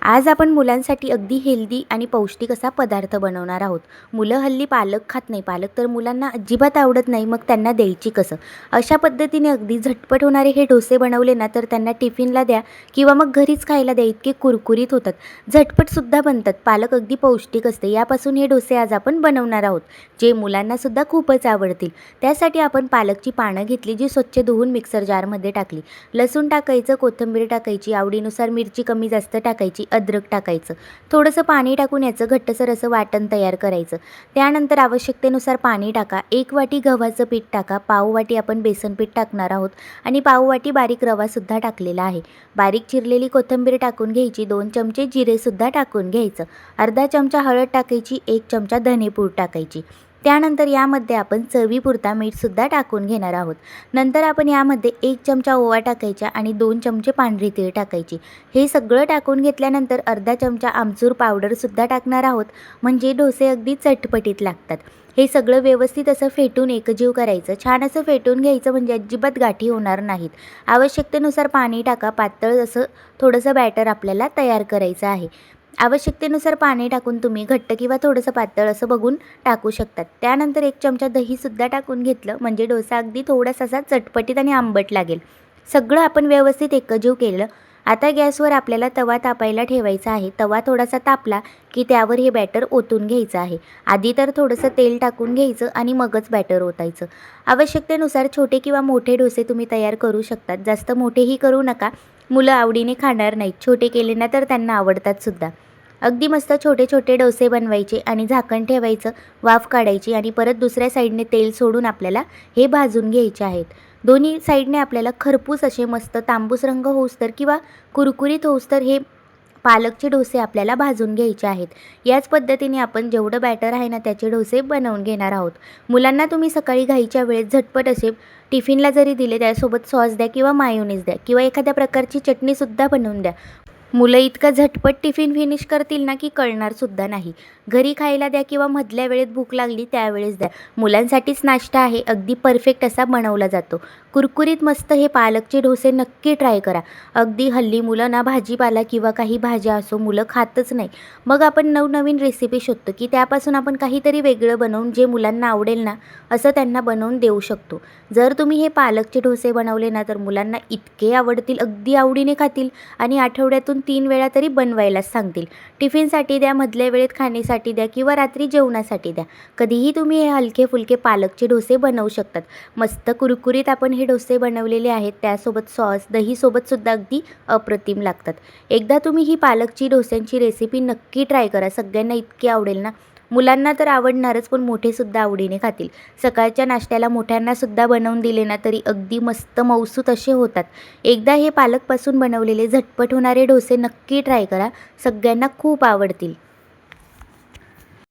आज आपण मुलांसाठी अगदी हेल्दी आणि पौष्टिक असा पदार्थ बनवणार आहोत. मुलं हल्ली पालक खात नाही. पालक तर मुलांना अजिबात आवडत नाही. मग त्यांना द्यायची कसं? अशा पद्धतीने अगदी झटपट होणारे हे डोसे बनवले ना तर त्यांना टिफिनला द्या किंवा मग घरीच खायला द्या. इतके कुरकुरीत होतात. झटपटसुद्धा बनतात. पालक अगदी पौष्टिक असते. यापासून हे डोसे आज आपण बनवणार आहोत, जे मुलांनासुद्धा खूपच आवडतील. त्यासाठी आपण पालकची पानं घेतली, जी स्वच्छ धुवून मिक्सर जारमध्ये टाकली. लसूण टाकायचं, कोथिंबीर टाकायची, आवडीनुसार मिरची कमी जास्त टाकायची, अद्रक टाकायचं. थोडंसं पाणी टाकून याचं घट्टसर असं वाटण तयार करायचं. त्यानंतर आवश्यकतेनुसार पाणी टाका. 1 वाटी गव्हाचं पीठ टाका. पाव वाटी आपण बेसन पीठ टाकणार आहोत आणि पाव वाटी बारीक रवासुद्धा टाकलेला आहे. बारीक चिरलेली कोथिंबीर टाकून घ्यायची. 2 चमचे जिरेसुद्धा टाकून घ्यायचं. अर्धा चमचा हळद टाकायची. 1 चमचा धनेपूड टाकायची. त्यानंतर यामध्ये आपण चवीपुरता मीठसुद्धा टाकून घेणार आहोत. नंतर आपण यामध्ये 1 चमचा ओवा टाकायचा आणि 2 चमचे पांढरी तीळ टाकायची. हे सगळं टाकून घेतल्यानंतर अर्धा चमचा आमचूर पावडरसुद्धा टाकणार आहोत, म्हणजे डोसे अगदी चटपटीत लागतात. हे सगळं व्यवस्थित असं फेटून एकजीव करायचं. छान असं फेटून घ्यायचं, म्हणजे अजिबात गाठी होणार नाहीत. आवश्यकतेनुसार पाणी टाका. पातळ असं थोडंसं बॅटर आपल्याला तयार करायचं आहे. आवश्यकतेनुसार पाणी टाकून तुम्ही घट्ट किंवा थोडंसं पातळ असं बघून टाकू शकतात. त्यानंतर 1 चमचा दहीसुद्धा टाकून घेतलं, म्हणजे डोसा अगदी थोडासा असा चटपटीत आणि आंबट लागेल. सगळं आपण व्यवस्थित एकजीव केलं. आता गॅसवर आपल्याला तवा तापायला ठेवायचा आहे. तवा थोडासा तापला की त्यावर हे बॅटर ओतून घ्यायचं आहे. आधी तर थोडंसं तेल टाकून घ्यायचं आणि मगच बॅटर ओतायचं. आवश्यकतेनुसार छोटे किंवा मोठे डोसे तुम्ही तयार करू शकतात. जास्त मोठेही करू नका, मुलं आवडीने खाणार नाहीत. छोटे केले ना तर त्यांना आवडतात सुद्धा. अगदी मस्त छोटे छोटे डोसे बनवायचे आणि झाकण ठेवायचं, वाफ काढायची आणि परत दुसऱ्या साईडने तेल सोडून आपल्याला हे भाजून घ्यायचे आहेत. दोन्ही साईडने आपल्याला खरपूस असे मस्त तांबूस रंग होऊस्तर किंवा कुरकुरीत होऊस्तर हे पालकचे डोसे आपल्याला भाजून घ्यायचे आहेत. याच पद्धतीने आपण जेवढं बॅटर आहे ना त्याचे डोसे बनवून घेणार आहोत. मुलांना तुम्ही सकाळी घाईच्या वेळेस झटपट असे टिफिनला जरी दिले, त्यासोबत सॉस द्या किंवा मायोनीज द्या किंवा एखाद्या प्रकारची चटणीसुद्धा बनवून द्या. मुलं इतकं झटपट टिफिन फिनिश करतील ना की कळणारसुद्धा नाही. घरी खायला द्या किंवा मधल्या वेळेत भूक लागली त्यावेळेस द्या. मुलांसाठीच नाश्ता आहे, अगदी परफेक्ट असा बनवला जातो. कुरकुरीत मस्त हे पालकचे डोसे नक्की ट्राय करा. अगदी हल्ली मुलं ना भाजीपाला किंवा काही भाज्या असो मुलं खातच नाही. मग आपण नवनवीन रेसिपी शोधतो की त्यापासून आपण काहीतरी वेगळं बनवून जे मुलांना आवडेल ना असं त्यांना बनवून देऊ शकतो. जर तुम्ही हे पालकचे डोसे बनवले ना तर मुलांना इतके आवडतील, अगदी आवडीने खातील आणि आठवड्यातून 3 वेळा तरी बनवायलाच सांगतील. टिफिनसाठी द्या, मधल्या वेळेत खाण्यासाठी द्या किंवा रात्री जेवणासाठी द्या. कधीही तुम्ही हे हलके फुलके पालकचे डोसे बनवू शकतात. मस्त कुरकुरीत आपण हे डोसे बनवलेले आहेत. त्यासोबत सॉस दहीसोबतसुद्धा अगदी अप्रतिम लागतात. एकदा तुम्ही ही पालकची डोस्यांची रेसिपी नक्की ट्राय करा. सगळ्यांना इतकी आवडेल ना. मुलांना तर आवडणारच, पण मोठेसुद्धा आवडीने खातील. सकाळच्या नाश्त्याला मोठ्यांनासुद्धा बनवून दिले ना तरी अगदी मस्त मऊसूत असे होतात. एकदा हे पालकपासून बनवलेले झटपट होणारे डोसे नक्की ट्राय करा. सगळ्यांना खूप आवडतील.